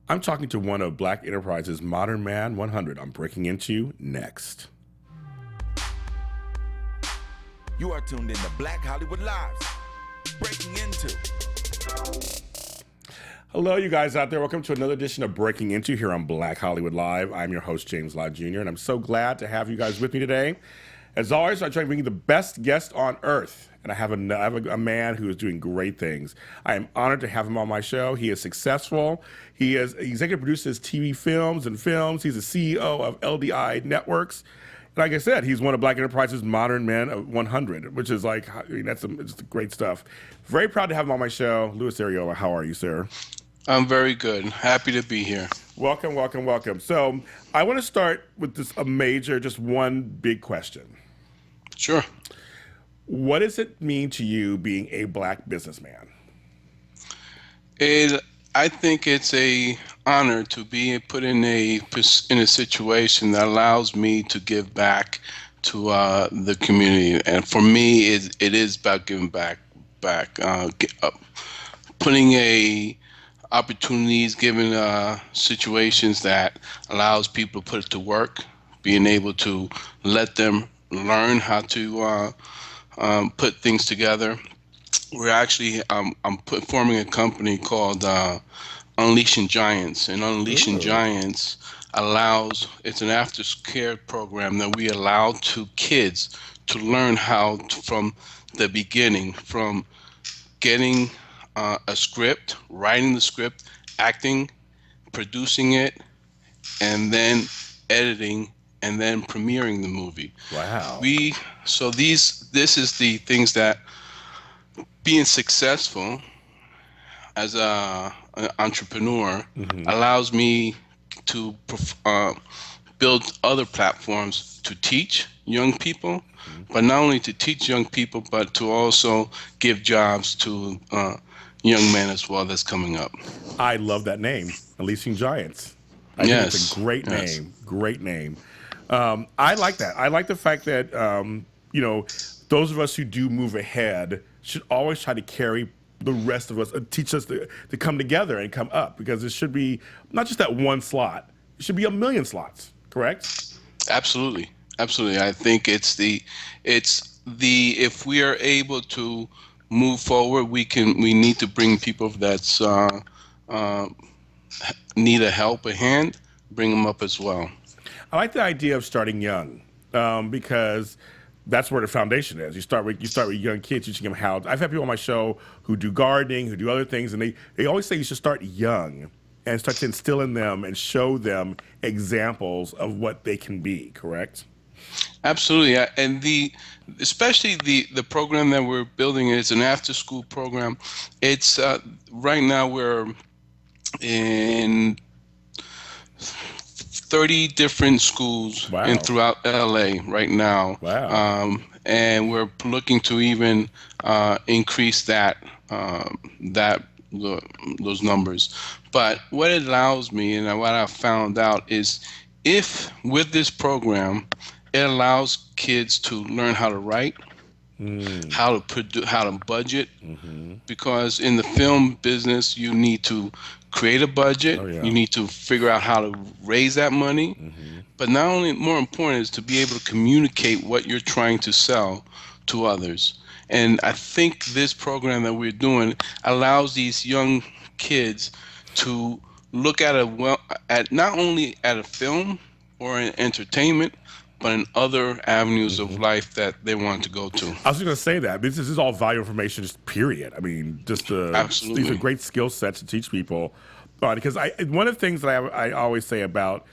I'm talking to one of Black Enterprise's Modern Man 100. I'm breaking into next. You are tuned in to Black Hollywood Lives. Breaking into. Hello, you guys out there. Welcome to another edition of Breaking Into here on Black Hollywood Live. I'm your host, James Lott Jr., and I'm so glad to have you guys with me today. As always, I try to bring you the best guest on earth, and I have a man who is doing great things. I am honored to have him on my show. He is successful. He is executive produces TV films and films. He's the CEO of LDI Networks. Like I said, he's one of Black Enterprise's Modern Men of 100, which is like, it's great stuff. Very proud to have him on my show. Louis Arriola, how are you, sir? I'm very good. Happy to be here. Welcome, welcome, welcome. So I want to start with just one big question. Sure. What does it mean to you being a Black businessman? I think it's a honor to be put in a situation that allows me to give back to the community, and for me, it is about giving back, putting opportunities, given situations that allows people to put it to work, being able to let them learn how to put things together. We're actually forming a company called Unleashing Giants, and Unleashing Giants it's an after-care program that we allow to kids to learn how to, from the beginning, from getting a script, writing the script, acting, producing it, and then editing, and then premiering the movie. Wow. This is the things that being successful as an entrepreneur allows me to build other platforms to teach young people, but not only to teach young people, but to also give jobs to young men as well that's coming up. I love that name, Unleashing Giants. I think it's a great Yes. name. Great name. I like that. I like the fact that, those of us who do move ahead should always try to carry the rest of us, teach us to come together and come up, because it should be not just that one slot. It should be a million slots, correct? Absolutely. I think if we are able to move forward, we need to bring people that's need a hand, bring them up as well. I like the idea of starting young, because that's where the foundation is. You start with young kids, teaching them how. I've had people on my show who do gardening, who do other things, and they always say you should start young and start to instill in them and show them examples of what they can be. Correct? Absolutely, and especially the program that we're building is an after-school program. It's right now we're in 30 different schools throughout LA right now. Wow. And we're looking to even increase those numbers. But what it allows me, and what I found out, is if with this program, it allows kids to learn how to write, how to budget, because in the film business you need to create a budget, you need to figure out how to raise that money, but not only, more important is to be able to communicate what you're trying to sell to others. And I think this program that we're doing allows these young kids to look at not only at a film or an entertainment, but in other avenues of life that they want to go to. I was going to say that. This is all value information, just period. I mean, Absolutely. These are great skill sets to teach people. Because one of the things that I always say about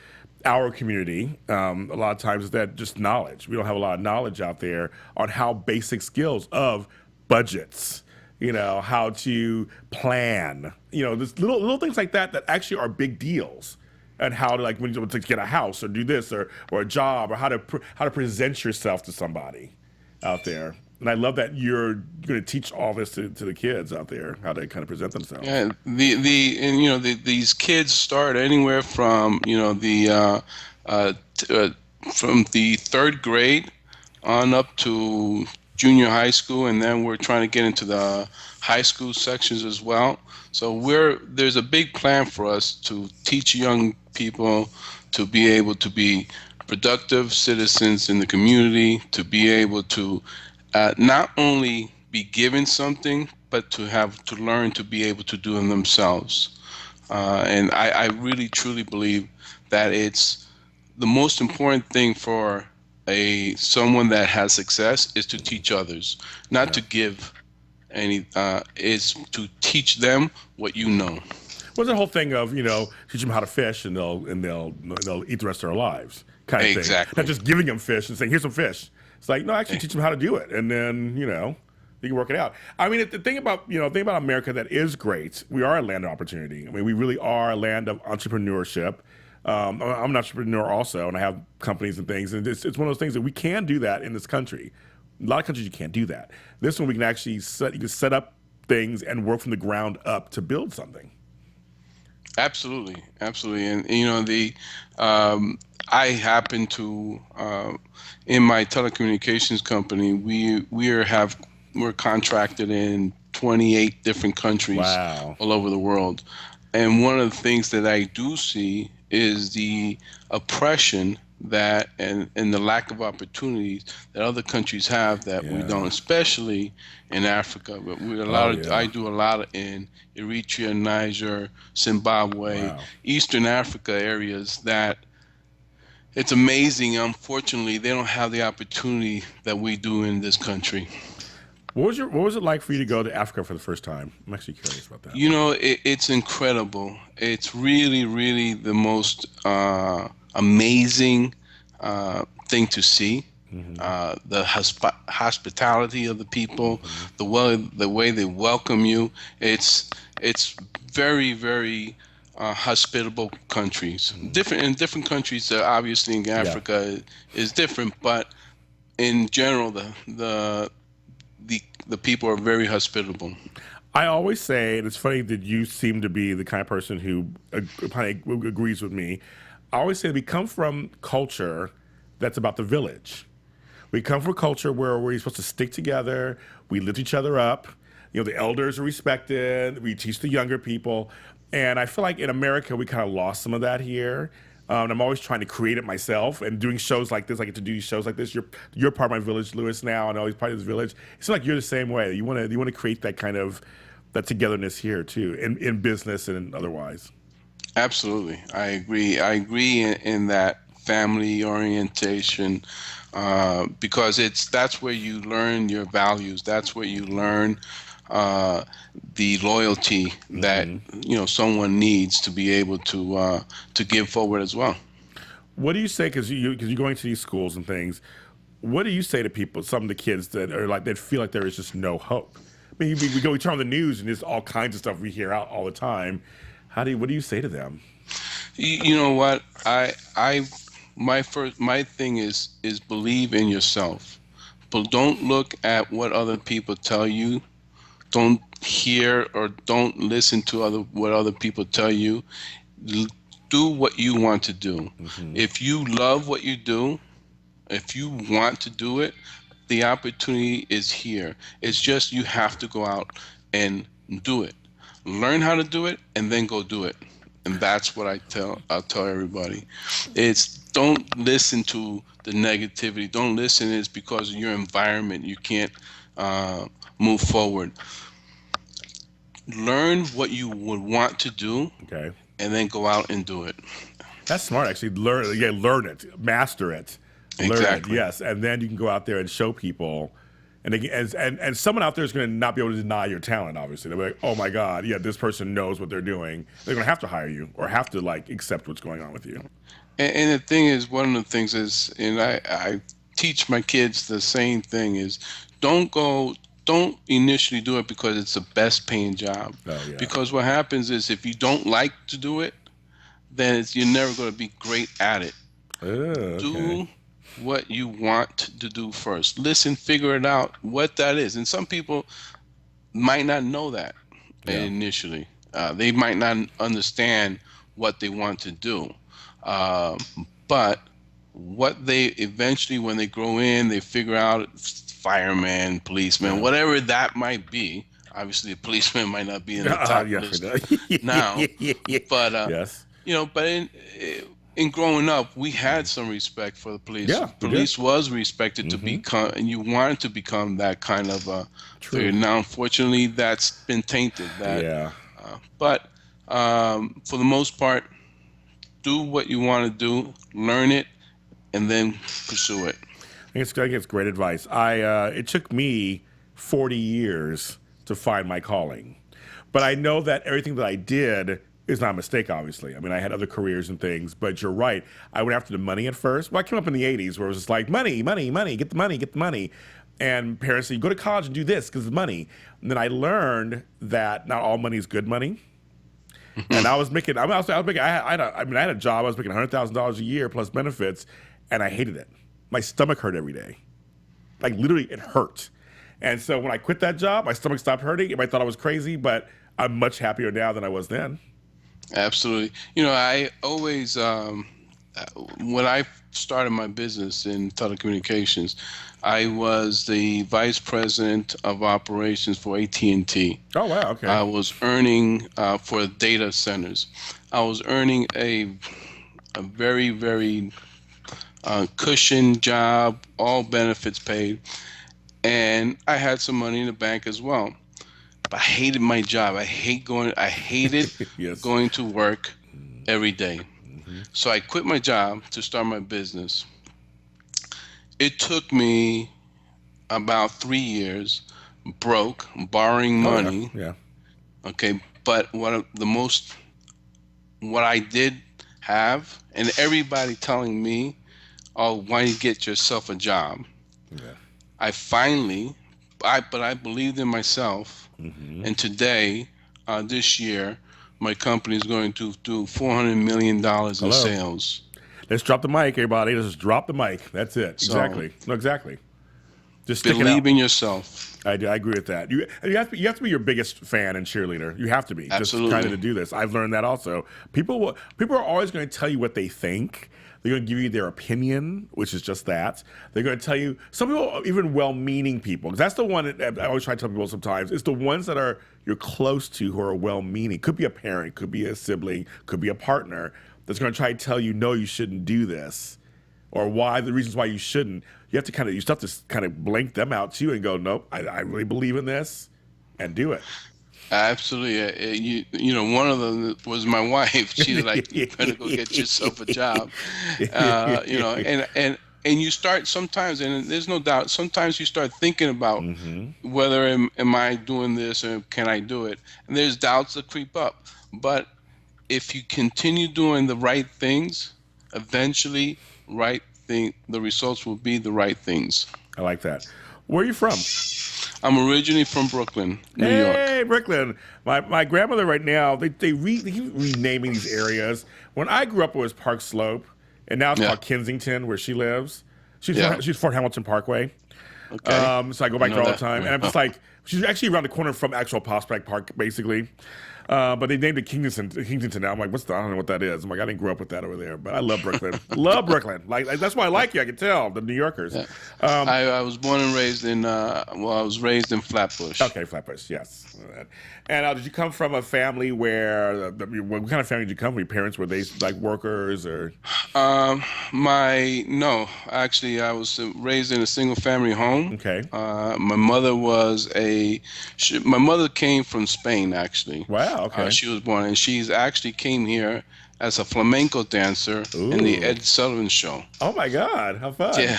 our community, a lot of times, is that just knowledge. We don't have a lot of knowledge out there on how basic skills of budgets, how to plan, there's little things like that actually are big deals. And how to, like, when you to get a house or do this or a job, or how to present yourself to somebody out there. And I love that you're going to teach all this to the kids out there, how to kind of present themselves. Yeah, these kids start anywhere from from the third grade on up to junior high school, and then we're trying to get into the high school sections as well. So there's a big plan for us to teach young people to be able to be productive citizens in the community, to be able to not only be given something, but to have to learn to be able to do it themselves. And I really truly believe that it's the most important thing for a someone that has success is to teach others, not to give any. Is to teach them what you know. What's the whole thing of teach them how to fish and they'll eat the rest of their lives kind of thing? Not Exactly. just giving them fish and saying here's some fish. It's like no, actually teach them how to do it, and then you can work it out. I mean, the thing about America that is great. We are a land of opportunity. I mean, we really are a land of entrepreneurship. I'm an entrepreneur also, and I have companies and things, and it's one of those things that we can do that in this country. A lot of countries you can't do that. This one we can actually set up things and work from the ground up to build something. Absolutely, absolutely, and the I happen to in my telecommunications company we're contracted in 28 different countries Wow. all over the world, and one of the things that I do see is the oppression that and the lack of opportunities that other countries have that we Yeah. don't, especially in Africa. But I do a lot in Eritrea, Niger, Zimbabwe, Wow. Eastern Africa areas that it's amazing. Unfortunately, they don't have the opportunity that we do in this country. What was it like for you to go to Africa for the first time? I'm actually curious about that. It's incredible. It's really, really the most amazing thing to see. The hospitality of the people, the way they welcome you. It's very, very hospitable countries. Different in different countries. Obviously, in Africa is different, but in general, the people are very hospitable. I always say, and it's funny that you seem to be the kind of person who agrees with me. I always say we come from culture that's about the village. We come from a culture where we're supposed to stick together. We lift each other up. The elders are respected. We teach the younger people. And I feel like in America, we kind of lost some of that here. And I'm always trying to create it myself and doing shows like this. I get to do shows like this. You're part of my village, Louis. Now I know he's part of this village. It's like you're the same way. You want to create that kind of that togetherness here too, in business and otherwise. Absolutely, I agree. I agree in that family orientation because that's where you learn your values. That's where you learn the loyalty that someone needs to be able to give forward as well. What do you say? Because you're going to these schools and things. What do you say to people? Some of the kids that are like that feel like there is just no hope. I mean, we turn on the news and there's all kinds of stuff we hear out all the time. What do you say to them? You know what? My thing is believe in yourself. But don't look at what other people tell you. Don't hear or don't listen to what other people tell you. Do what you want to do. If you love what you do, if you want to do it, the opportunity is here. It's just you have to go out and do it. Learn how to do it and then go do it. And that's what I'll tell everybody. It's don't listen to the negativity. Don't listen. It's because of your environment. You can't move forward. Learn what you would want to do, Okay, and then go out and do it. that's smart. Actually, learn it, master it, learn Exactly. it. Yes, and then you can go out there and show people. And, and someone out there is going to not be able to deny your talent. Obviously, they'll be like, "Oh my God, yeah, this person knows what they're doing." They're going to have to hire you or have to accept what's going on with you. And the thing is, one of the things is, and I teach my kids the same thing is, don't initially do it because it's the best paying job. Oh, yeah. Because what happens is if you don't like to do it, then you're never going to be great at it. Oh, okay. Do what you want to do first. Listen, figure it out what that is. And some people might not know that initially. They might not understand what they want to do. But what they eventually, when they grow in, they figure out fireman, policeman, Yeah. whatever that might be. Obviously, a policeman might not be in the top Yeah, list now, yeah. but Yes. but in growing up, we had some respect for the police. Yeah, we did. Police was respected to become, and you wanted to become that kind of figure. True. Now, unfortunately, that's been tainted. Yeah. But for the most part, do what you want to do, learn it, and then pursue it. I think it's great advice. It took me 40 years to find my calling, but I know that everything that I did is not a mistake. Obviously, I mean, I had other careers and things, but you're right. I went after the money at first. Well, I came up in the '80s where it was just like money, money, money, get the money, get the money, and parents say, go to college and do this because it's money. And then I learned that not all money is good money. And I was making, I was making, I had a job. I was making $100,000 a year plus benefits, and I hated it. My stomach hurt every day. Like literally, it hurt. And so when I quit that job, my stomach stopped hurting. Everybody thought I was crazy, but I'm much happier now than I was then. Absolutely. I always, when I started my business in telecommunications, I was the vice president of operations for AT&T. Oh wow, okay. I was earning for data centers. I was earning a very, very cushion job, all benefits paid, and I had some money in the bank as well. But I hated my job. I hated Yes. going to work every day. So I quit my job to start my business. It took me about 3 years, broke, borrowing Oh, yeah, money. yeah. Okay, but what I did have, and everybody telling me, "Oh, why don't you get yourself a job?" Yeah. But I believed in myself, and today, this year, my company is going to do $400 million in Hello. sales. Let's drop the mic, everybody. Let's just drop the mic. That's it. So- Exactly. No, exactly. Just stick it out. Believe in yourself. I do. I agree with that. You have to be your biggest fan and cheerleader. You have to be. Absolutely. Just kind of to do this. I've learned that also. People are always going to tell you what they think. They're going to give you their opinion, which is just that. They're going to tell you. Some people, even well-meaning people, because that's the one that I always try to tell people sometimes. It's the ones that you're close to who are well-meaning. Could be a parent, could be a sibling, could be a partner that's going to try to tell you, no, you shouldn't do this, or the reasons why you shouldn't. You have to kind of blank them out too and go, nope, I really believe in this, and do it. Absolutely. One of them was my wife. She's like, "You better go get yourself a job." And you start sometimes, and there's no doubt. Sometimes you start thinking about whether am I doing this or can I do it, and there's doubts that creep up. But if you continue doing the right things, eventually, the results will be the right things. I like that. Where are you from? I'm originally from Brooklyn, New York. Hey, Brooklyn. My grandmother right now, they keep renaming these areas. When I grew up, it was Park Slope, and now it's called Kensington, where she lives. She's Fort Hamilton Parkway. Okay. So I go back there all the time. And I'm just like, she's actually around the corner from actual Prospect Park, basically. But they named it Kensington now. I'm like, I don't know what that is. I'm like, I didn't grow up with that over there, but I love Brooklyn. Love Brooklyn. Like that's why I like you. I can tell the New Yorkers. Yeah. I was born and raised in. I was raised in Flatbush. Okay, Flatbush. Yes. And did you come from a family where? What kind of family did you come from? Your parents, were they like workers or? No, actually, I was raised in a single family home. Okay. My mother my mother came from Spain, actually. Wow. Okay. She was born, and she's actually came here as a flamenco dancer in the Ooh. Ed Sullivan Show. Oh my God! How fun! Yeah.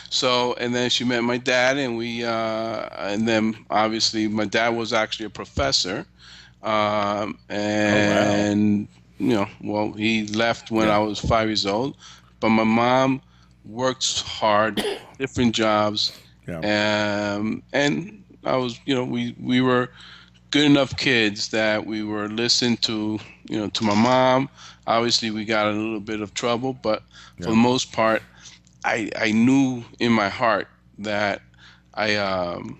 So, and then she met my dad, and and then obviously my dad was actually a professor, and he left when I was 5 years old, but my mom worked hard, different jobs, and I was, we were good enough kids that we were listening to my mom. Obviously, we got a little bit of trouble, but for the most part, I knew in my heart that the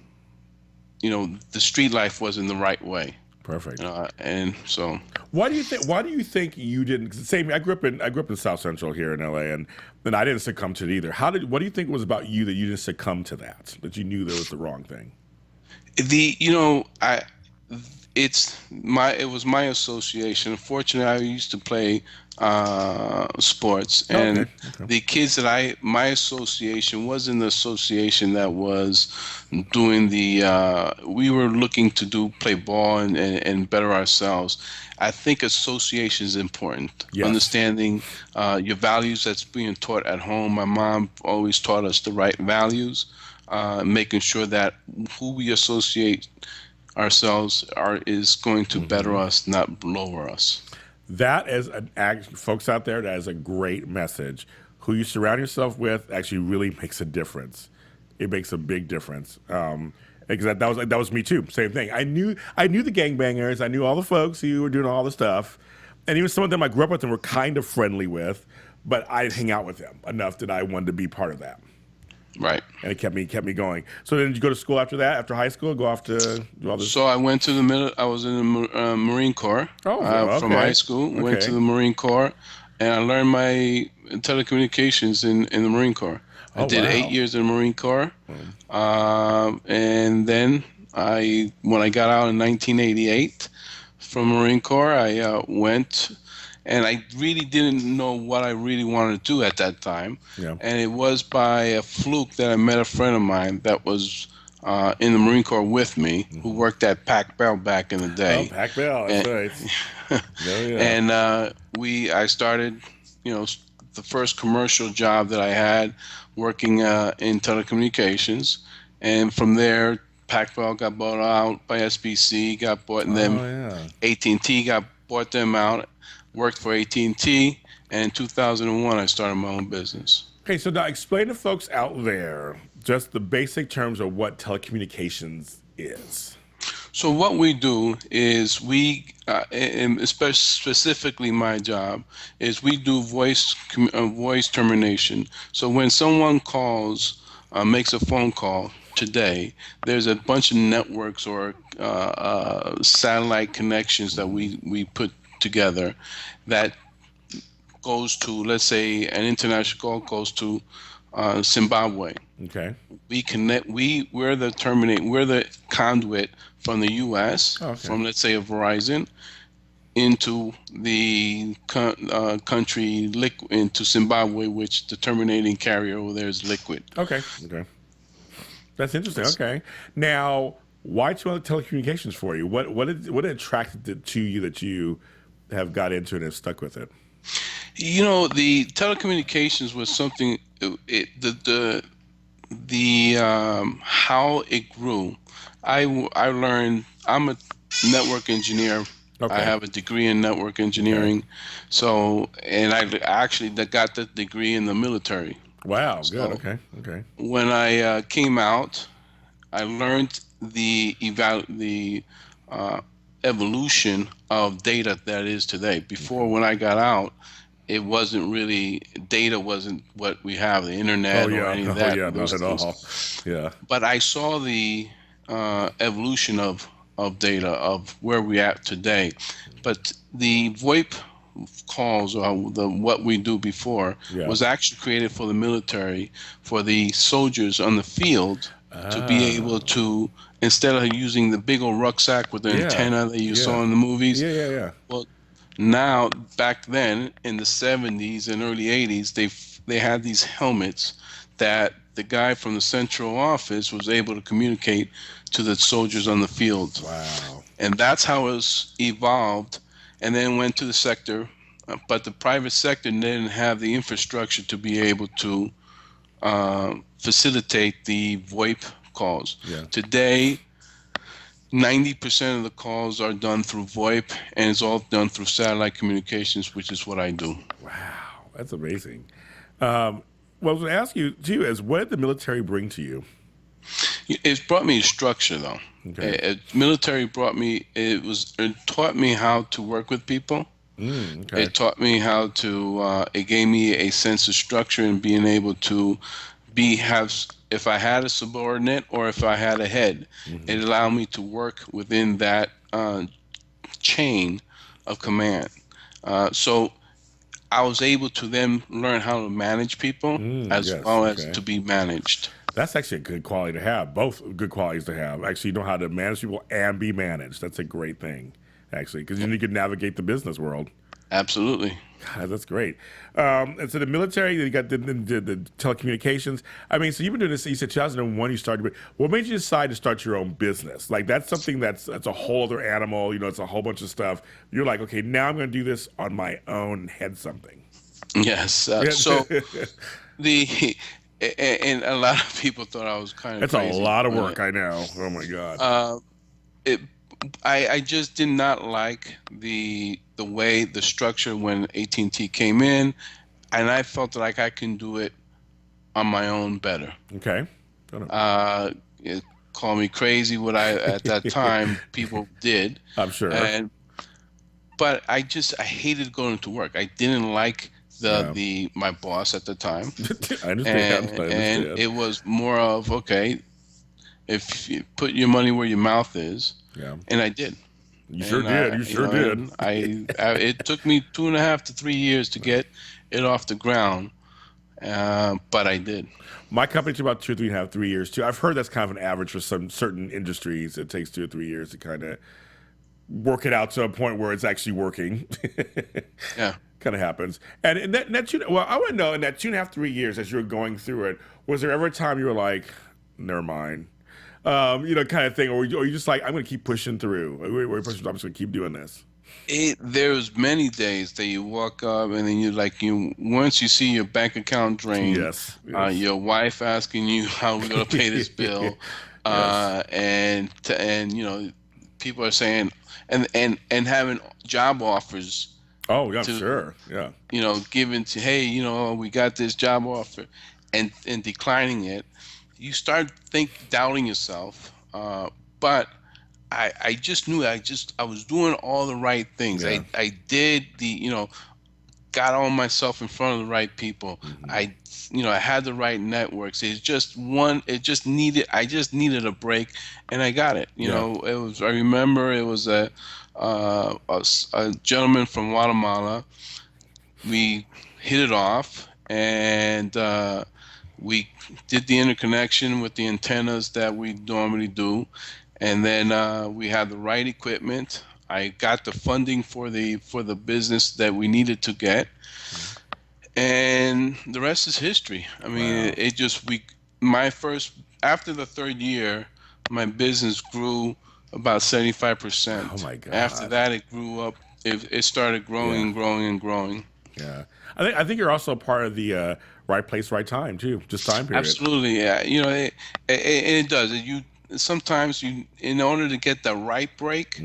street life wasn't the right way. Perfect. And so. Why do you think? Why do you think you didn't? Same. I grew up in South Central here in LA, and I didn't succumb to it either. What do you think it was about you that you didn't succumb to that? That you knew that was the wrong thing? It was my association. Unfortunately, I used to play sports, and Okay. the kids that my association was in the association that was doing we were looking to play ball and better ourselves. I think association is important. Yes. Understanding your values that's being taught at home. My mom always taught us the right values, making sure that who we associate ourselves is going to better us, not lower us. That is folks out there. That is a great message. Who you surround yourself with actually really makes a difference. It makes a big difference. Because that was me too. Same thing. I knew the gangbangers. I knew all the folks who were doing all the stuff, and even some of them I grew up with and were kind of friendly with. But I didn't hang out with them enough that I wanted to be part of that. Right. And it kept me going. So then did you go to school after that? After high school, go off to do all this? So I went to I was in the Marine Corps. Okay. From high school. Went to the Marine Corps, and I learned my telecommunications in the Marine Corps. I did 8 years in the Marine Corps, and then when I got out in 1988 from Marine Corps, I went. And I really didn't know what I really wanted to do at that time. Yeah. And it was by a fluke that I met a friend of mine that was in the Marine Corps with me, who worked at Pac Bell back in the day. Oh, Pac Bell, that's right. Oh, yeah. And I started, the first commercial job that I had working in telecommunications. And from there, Pac Bell got bought out by SBC, got bought, and then AT&T bought them out. Worked for AT&T, and in 2001, I started my own business. Okay, so now explain to folks out there just the basic terms of what telecommunications is. So what we do is and especially specifically my job, is we do voice termination. So when someone makes a phone call today, there's a bunch of networks or satellite connections that we put together that goes to, let's say, an international call goes to Zimbabwe. Okay. We connect. We're the conduit from the U.S. From, let's say, a Verizon into the country into Zimbabwe, which the terminating carrier over there is Liquid. Okay. That's interesting. Okay. Now, why telecommunications for you? What attracted it to you that you have got into it and stuck with it? The telecommunications was something. How it grew. I learned. I'm a network engineer. Okay. I have a degree in network engineering. Okay. So, and I actually got that degree in the military. Wow. Good. Okay. When I came out, I learned the evolution of data that is today. Before, when I got out, it wasn't really, data wasn't what we have, the internet or any of that. Yeah, not at all. Yeah. But I saw the evolution of data, of where we're at today. But the VoIP calls, or what we do before, was actually created for the military, for the soldiers on the field to be able to, instead of using the big old rucksack with the antenna that you saw in the movies. Yeah. Well, now, back then in the 70s and early 80s, they had these helmets that the guy from the central office was able to communicate to the soldiers on the field. Wow. And that's how it was evolved, and then went to the sector. But the private sector didn't have the infrastructure to be able to facilitate the VoIP calls. Yeah. Today, 90% of the calls are done through VoIP, and it's all done through satellite communications, which is what I do. Wow, that's amazing. What I was going to ask you, too, is what did the military bring to you? It's brought me structure, though. Okay. Military it taught me how to work with people. Okay. It taught me how to, it gave me a sense of structure and being able to if I had a subordinate or if I had a head, it allowed me to work within that chain of command. So I was able to then learn how to manage people as Yes. well as Okay. to be managed. That's actually a good quality to have. Both good qualities to have. Actually, you know how to manage people and be managed. That's a great thing, actually, because you can navigate the business world. Absolutely. God, that's great. And so the military, you got the telecommunications. I mean, so you've been doing this. You said 2001 you started. What made you decide to start your own business? Like that's something that's a whole other animal. You know, it's a whole bunch of stuff. You're like, okay, now I'm going to do this on my own and head something. Yes. So the and a lot of people thought I was kind of That's a crazy lot of doing work. I know. Oh my God. it. I just did not like the way the structure when AT&T came in, and I felt like I can do it on my own better. Okay. It call me crazy what I at that time people did, I'm sure. but I hated going to work. I didn't like Yeah. my boss at the time, I understand. and it was more of okay, if you put your money where your mouth is, Yeah. and I did. You sure And did. You sure did. and it took me 2.5 to 3 years to get it off the ground, but I did. My company took about 2, 3.5, 3 years too. I've heard that's kind of an average for some certain industries. It takes 2 or 3 years to kind of work it out to a point where it's actually working. Yeah. Kind of happens. And in that well, I want to know in that 2.5, 3 years as you were going through it, was there ever a time you were like, never mind, kind of thing, or you just like, I'm going to keep pushing through. I'm just going to keep doing this. There's many days that you walk up and then once you see your bank account drain, Yes. your wife asking you how we're gonna pay this bill, and people are saying and having job offers, Oh, yeah, I'm to sure. Yeah. given to, hey, we got this job offer, and declining it, you start doubting yourself, but I just knew I was doing all the right things. Yeah. I did got all myself in front of the right people. I had the right networks. I just needed a break, and I got it. I remember it was a gentleman from Guatemala. We hit it off, and we did the interconnection with the antennas that we normally do. And then we had the right equipment. I got the funding for the business that we needed to get, and the rest is history. I mean, after the third year, my business grew about 75%. Oh my God. After that, it grew up. It started growing and growing and growing. Yeah. I think you're also part of the right place, right time too. Just time period. Absolutely, yeah. It does. Sometimes in order to get the right break,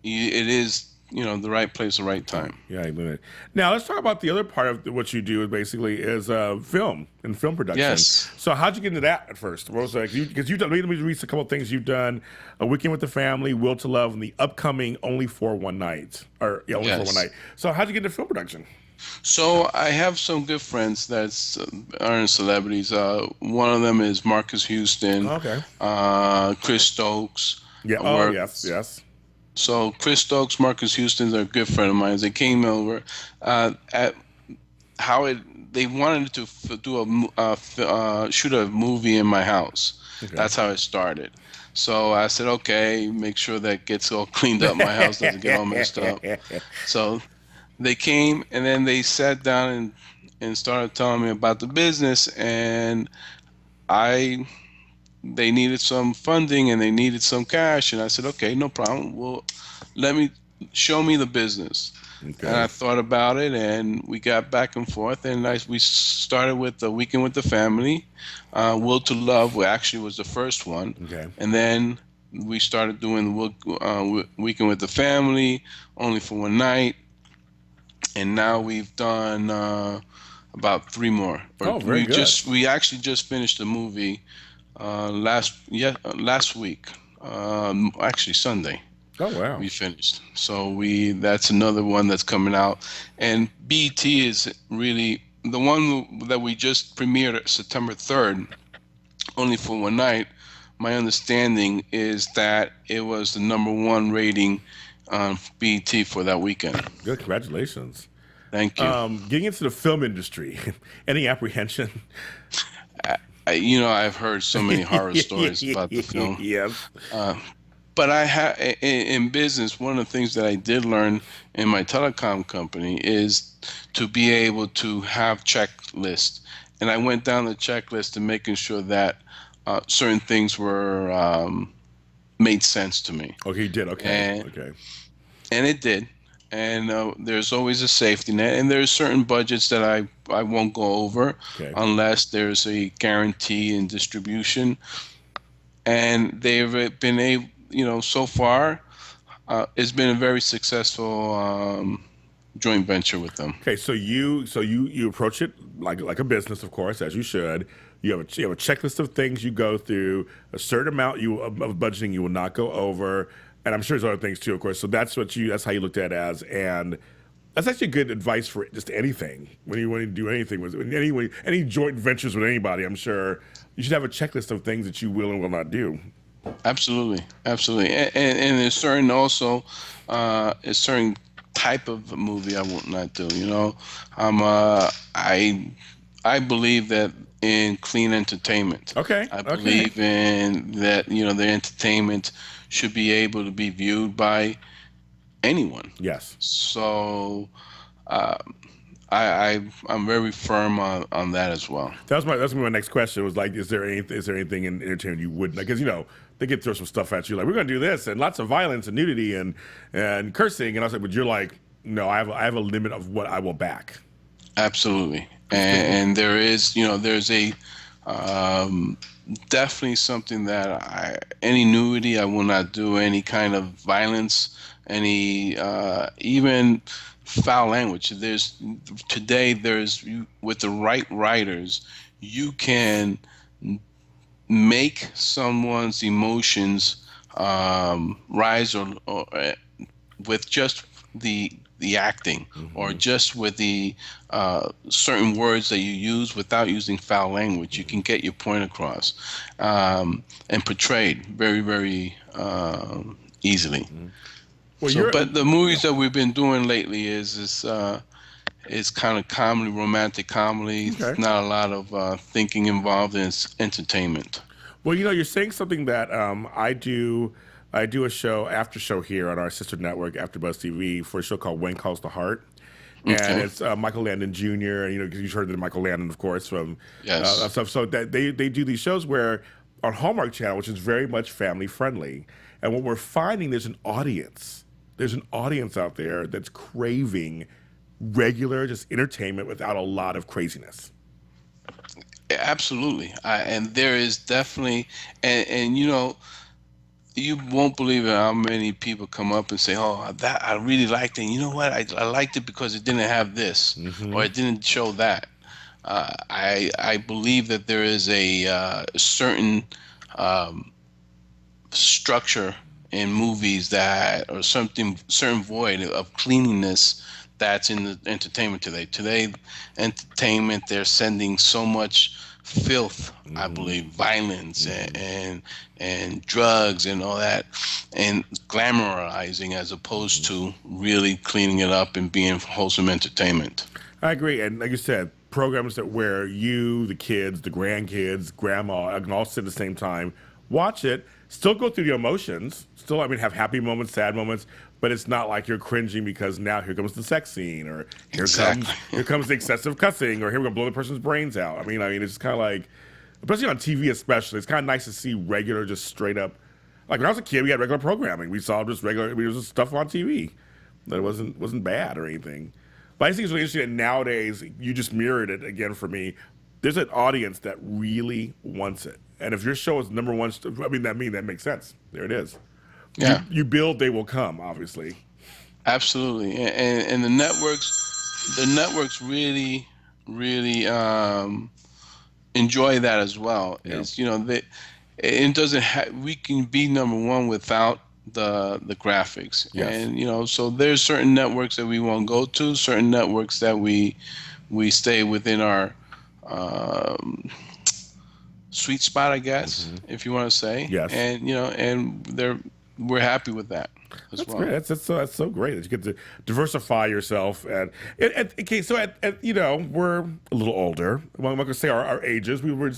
it is the right place, the right time. Yeah, I mean it. Now let's talk about the other part of what you do. Basically, is film and film production. Yes. So how'd you get into that at first? What was like? Because you've done. Let me read a couple of things you've done: A Weekend with the Family, Will to Love, and the upcoming Only for One Night. Only for One Night. So how'd you get into film production? So I have some good friends that are celebrities. One of them is Marcus Houston. Okay. Chris Stokes. Yeah. Oh, yes. So Chris Stokes, Marcus Houston are a good friend of mine. They came over. They wanted to shoot a movie in my house. Okay. That's how it started. So I said, okay, make sure that gets all cleaned up. My house doesn't get all messed up. So they came, and then they sat down and started telling me about the business, and they needed some funding and they needed some cash, and I said, okay, no problem. Well, show me the business. Okay. And I thought about it, and we got back and forth, and we started with The Weekend with the Family. Will to Love actually was the first one. Okay. And then we started doing Weekend with the Family, Only for One Night, and now we've done about 3 more. Very good. We actually just finished the movie last week. Actually Sunday. Oh wow. We finished. So that's another one that's coming out. And BET is really the one that we just premiered September 3rd, Only for One Night. My understanding is that it was the #1 rating on BET for that weekend. Good, congratulations. Thank you. Getting into the film industry, any apprehension? I've heard so many horror stories about the film. Yes. But in business, one of the things that I did learn in my telecom company is to be able to have checklists. And I went down the checklist to making sure that certain things were made sense to me. Okay, you did. Okay. Okay. And it did. And there's always a safety net. And there's certain budgets that I won't go over unless there's a guarantee in distribution. And they've been able, so far, it's been a very successful joint venture with them. Okay, so you approach it like a business, of course, as you should. You have a checklist of things you go through, a certain amount of budgeting you will not go over, and I'm sure there's other things too, of course. So that's how you looked at it as, and that's actually good advice for just anything when you want to do anything with any joint ventures with anybody. I'm sure you should have a checklist of things that you will and will not do. Absolutely, and there's certain also a certain type of movie I will not do. I believe that in clean entertainment. Okay. I believe in that. The entertainment should be able to be viewed by anyone. Yes. So I'm very firm on that as well. That's my next question was like, is there anything in entertainment you wouldn't, because they could throw some stuff at you like, we're going to do this and lots of violence and nudity and cursing, and I was like, but you're like, no, I have a limit of what I will back. Absolutely. And there is there's a definitely something that any nudity I will not do, any kind of violence, any even foul language. Today with the right writers, you can make someone's emotions rise or with just the acting, or just with the certain words that you use without using foul language. You can get your point across and portrayed very, very easily. Well, but the movies that we've been doing lately is kind of comedy, romantic comedy. Okay. Not a lot of thinking involved, in it's entertainment. Well, you're saying something that I do a after show here on our sister network, AfterBuzz TV, for a show called When Calls the Heart. And it's Michael Landon Jr., because you've heard of Michael Landon, of course, from stuff. So that they do these shows where on Hallmark Channel, which is very much family friendly. And what we're finding, there's an audience out there that's craving regular just entertainment without a lot of craziness. Absolutely. And there is definitely, and you won't believe how many people come up and say, "Oh, that I really liked it. And you know what? I liked it because it didn't have this, or it didn't show that." I believe that there is a certain structure in movies or certain void of cleanliness that's in the entertainment today. Today, entertainment, they're sending so much filth, I believe, violence and drugs and all that, and glamorizing as opposed to really cleaning it up and being wholesome entertainment. I agree, and like you said, programs where you, the kids, the grandkids, grandma, can all sit at the same time, watch it, still go through the emotions, still, have happy moments, sad moments, but it's not like you're cringing because now here comes the sex scene, or here comes the excessive cussing, or here we're gonna blow the person's brains out. I mean, it's kind of like, especially on TV, it's kind of nice to see regular, just straight up. Like when I was a kid, we had regular programming. We saw just regular, there was just stuff on TV that wasn't bad or anything. But I think it's really interesting that nowadays you just mirrored it again for me. There's an audience that really wants it, and if your show is number one, that makes sense. There it is. Yeah, you build, they will come. Obviously, absolutely, and the networks really enjoy that as well. Yeah. It's it doesn't we can be number one without the graphics. Yes. And so there's certain networks that we won't go to, certain networks that we stay within our sweet spot, I guess, if you want to say. Yes. And and they're we're happy with that as That's well. great. That's so great that you get to diversify yourself. Okay, so you know, we're a little older. Well, I'm not gonna say our ages. We're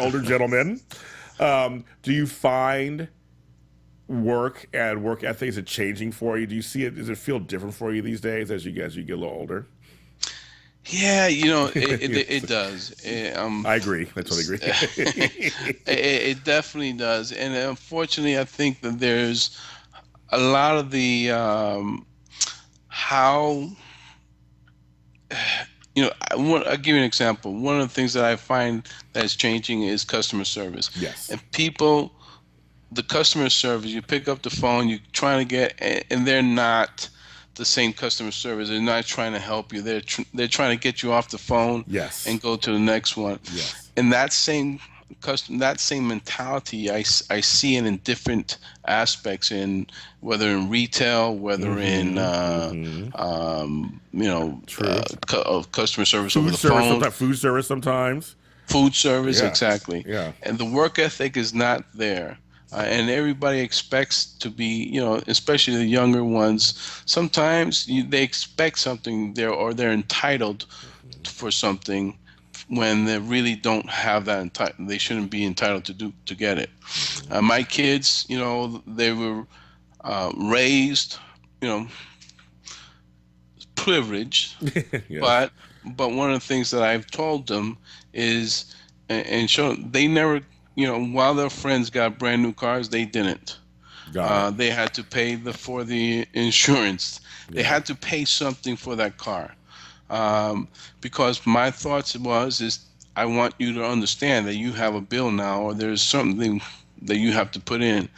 older gentlemen. Do you find work and work ethic, is it changing for you? Do you see it? Does it feel different for you these days as you get a little older? Yeah, it does. I agree. I totally agree. It definitely does. And unfortunately, I think that there's a lot of the how I'll give you an example. One of the things that I find that's changing is customer service. Yes. And people, the customer service, you pick up the phone, you're trying to get, and they're not the same customer service. They're not trying to help you. They're trying to get you off the phone Yes. and go to the next one. Yes. And that same mentality, I see it in different aspects, in whether in retail, whether in customer service over the phone, food service sometimes. food service, Yeah. exactly. Yeah. And the work ethic is not there. And everybody expects to be, especially the younger ones, sometimes they expect something there, or they're entitled for something when they really don't have that. They shouldn't be entitled to get it. My kids, they were raised, privileged, Yes. but one of the things that I've told them is, and show they never, while their friends got brand new cars, they didn't. Got it. They had to pay for the insurance. They had to pay something for that car, because my thoughts is I want you to understand that you have a bill now, or there's something that you have to put in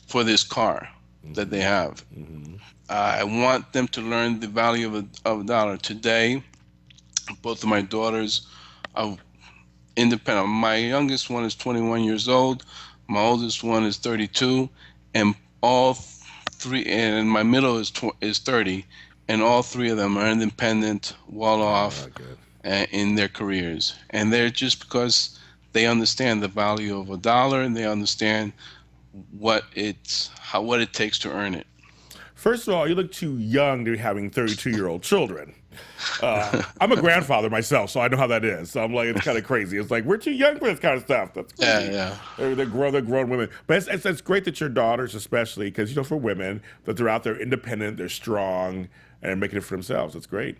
for this car that they have. I want them to learn the value of a dollar. Today, both of my daughters are independent. My youngest one is 21 years old. My oldest one is 32, and all three, and my middle is 30, and all three of them are independent, well off in their careers. And they're just because they understand the value of a dollar, and they understand what it takes to earn it. First of all, you look too young to be having 32-year-old children. I'm a grandfather myself, so I know how that is. So I'm like, it's kind of crazy. It's like, we're too young for this kind of stuff. That's crazy. Yeah. They're grown women. But it's great that your daughters, especially, because, for women, that they're out there independent, they're strong, and making it for themselves. That's great.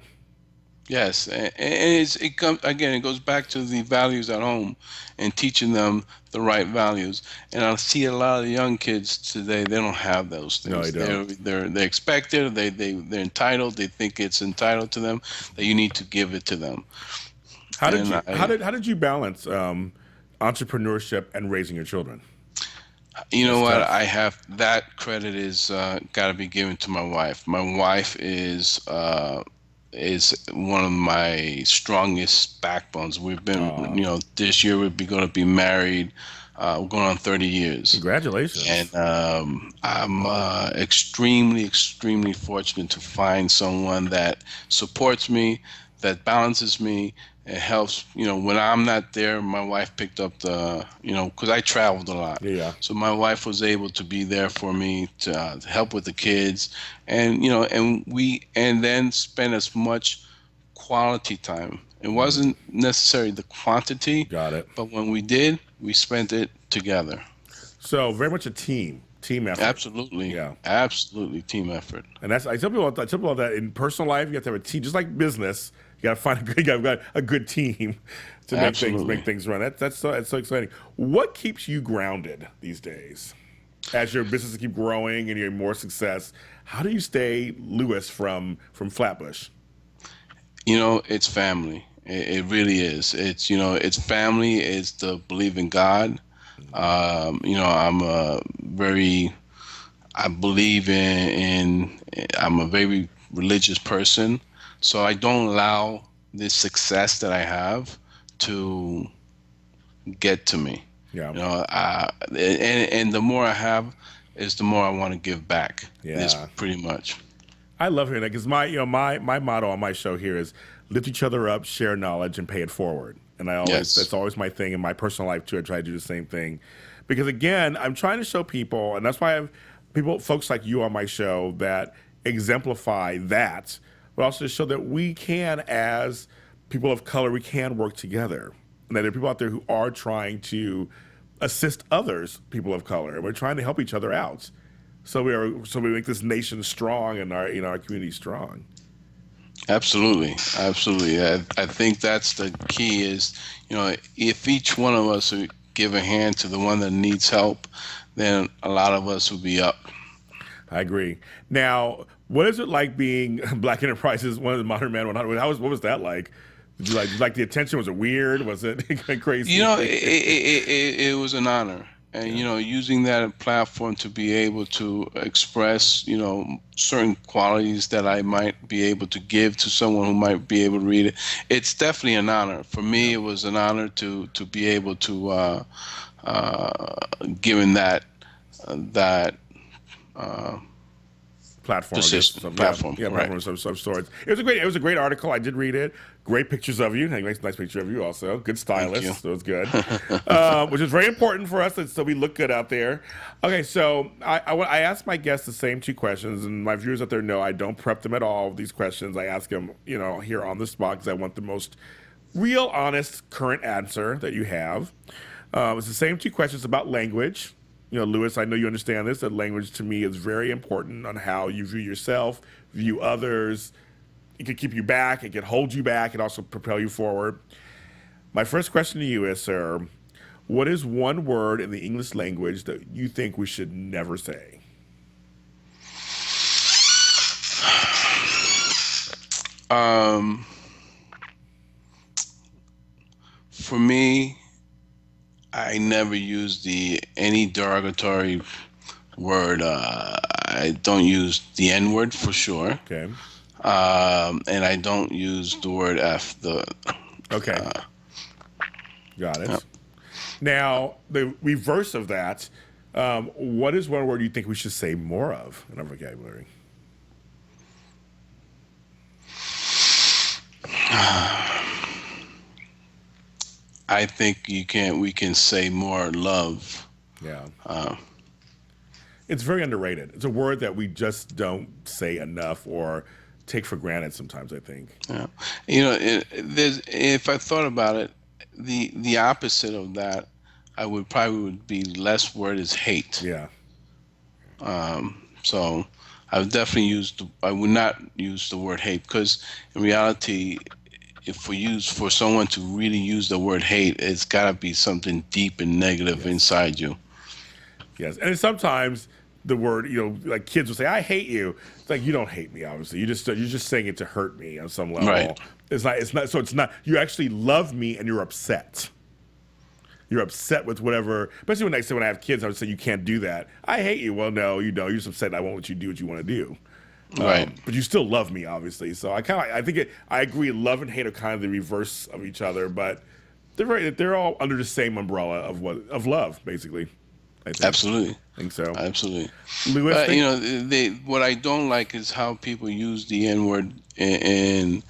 Yes, and it comes again. It goes back to the values at home, and teaching them the right values. And I see a lot of the young kids today; they don't have those things. No, they don't. They expect it. They're entitled. They think it's entitled to them. That you need to give it to them. How did you balance entrepreneurship and raising your children? You know what? I have that credit is got to be given to my wife. My wife is one of my strongest backbones. We've been, this year we're going to be married. We're going on 30 years. Congratulations. And I'm extremely, extremely fortunate to find someone that supports me, that balances me. It helps, when I'm not there, my wife picked up because I traveled a lot. Yeah. So my wife was able to be there for me to help with the kids, and and then spend as much quality time. It wasn't necessarily the quantity. Got it. But when we did, we spent it together. So very much a team effort. Absolutely. Yeah. Absolutely team effort. And I tell people that in personal life, you have to have a team, just like business. You got to find a good team to make things run. That's so exciting. What keeps you grounded these days as your business keeps growing and you're more success? How do you stay Louis from Flatbush? It's family. It really is. It's family. It's the believe in God. I believe in I'm a very religious person. So I don't allow this success that I have to get to me. Yeah. And the more I have, is the more I want to give back. Yeah. It's pretty much. I love hearing that because my motto on my show here is lift each other up, share knowledge, and pay it forward. And that's always my thing in my personal life too. I try to do the same thing because again, I'm trying to show people, and that's why folks like you on my show that exemplify that, but also show that we can, as people of color, we can work together. And that there are people out there who are trying to assist others, people of color, and we're trying to help each other out. So we make this nation strong and our community strong. Absolutely. I think that's the key is, if each one of us would give a hand to the one that needs help, then a lot of us will be up. I agree. Now, what is it like being Black Enterprise's one of the Modern Man 100? What was that like? Did you like the attention? Was it weird? Was it crazy? It was an honor. And, using that platform to be able to express, certain qualities that I might be able to give to someone who might be able to read it. It's definitely an honor. For me, it was an honor to be able to, given that platform. Platform. Yeah, right. platform of some sorts. It was a great article. I did read it. Great pictures of you. Nice picture of you also. Good stylist. So it's good. Which is very important for us, so we look good out there. Okay, so I asked my guests the same two questions, and my viewers out there know I don't prep them at all. These questions I ask them, here on the spot because I want the most real, honest, current answer that you have. It's the same two questions about language. Louis, I know you understand this, that language to me is very important on how you view yourself, view others. It can keep you back, it can hold you back, it also propel you forward. My first question to you is, sir, what is one word in the English language that you think we should never say? For me, I never use any derogatory word. I don't use the N-word for sure. Okay. And I don't use the word F. Okay. Got it. Yep. Now, the reverse of that, what is one word you think we should say more of in our vocabulary? I think we can say more love. Yeah. It's very underrated. It's a word that we just don't say enough or take for granted sometimes, I think. Yeah. If I thought about it, the opposite of that, I would be less word is hate. Yeah. So I would not use the word hate, because in reality, if for someone to really use the word hate, it's got to be something deep and negative inside you. Yes, and sometimes the word, like kids will say, "I hate you." It's like, you don't hate me, obviously. You're just saying it to hurt me on some level. Right. It's not. So it's not. You actually love me, and you're upset. You're upset with whatever. Especially when I have kids, I would say you can't do that. I hate you. Well, no, you don't. You're just upset. I won't let you do what you want to do. Right. But you still love me, obviously. So I think I agree. Love and hate are kind of the reverse of each other, but they're all under the same umbrella of love, basically. I think. Absolutely. I think so. Absolutely. Louis, what I don't like is how people use the N-word in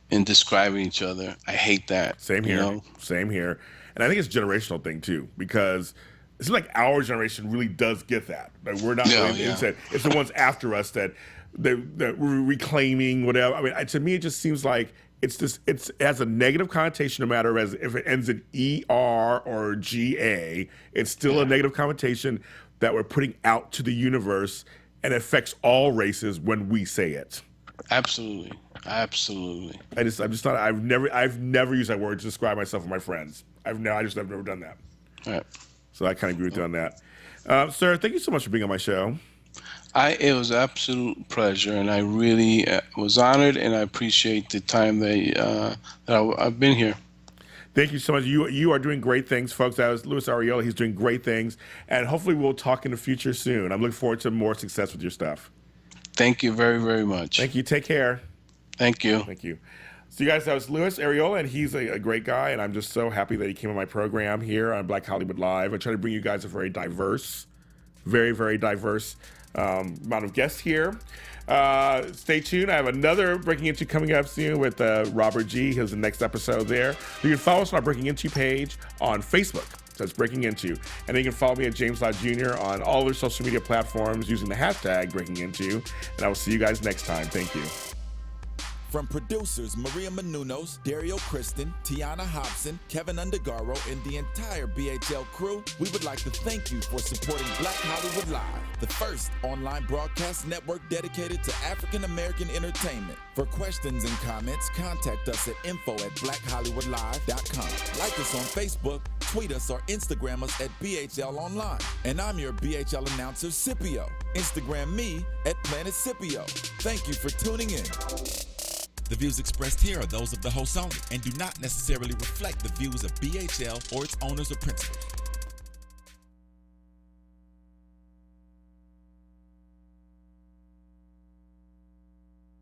describing each other. I hate that. Same here. Same here. And I think it's a generational thing too, because it's like our generation really does get that. Like we're not. It's the ones after us that we're reclaiming whatever. I mean, to me, it just seems like it has a negative connotation no matter if it ends in ER or GA. It's still a negative connotation that we're putting out to the universe, and it affects all races when we say it. Absolutely. I've never used that word to describe myself or my friends. I've never done that. All right. So I kind of agree with you on that. Sir, thank you so much for being on my show. It was an absolute pleasure, and I really was honored, and I appreciate the time that I've been here. Thank you so much. You are doing great things, folks. That was Louis Arriola. He's doing great things, and hopefully we'll talk in the future soon. I'm looking forward to more success with your stuff. Thank you very, very much. Thank you. Take care. Thank you. Thank you. So you guys, that was Louis Arriola, and he's a great guy, and I'm just so happy that he came on my program here on Black Hollywood Live. I try to bring you guys a very, very diverse amount of guests here. Stay tuned. I have another Breaking Into coming up soon with Robert G. Here's the next episode there. You can follow us on our Breaking Into page on Facebook. That's Breaking Into. And then you can follow me at James Lott Jr. on all their social media platforms using the hashtag Breaking Into. And I will see you guys next time. Thank you. From producers Maria Menounos, Dario Kristen, Tiana Hobson, Kevin Undergaro, and the entire BHL crew, we would like to thank you for supporting Black Hollywood Live, the first online broadcast network dedicated to African American entertainment. For questions and comments, contact us at info@blackhollywoodlive.com. Like us on Facebook, tweet us, or Instagram us at BHL Online. And I'm your BHL announcer, Scipio. Instagram me at Planet Scipio. Thank you for tuning in. The views expressed here are those of the host only and do not necessarily reflect the views of BHL or its owners or principals.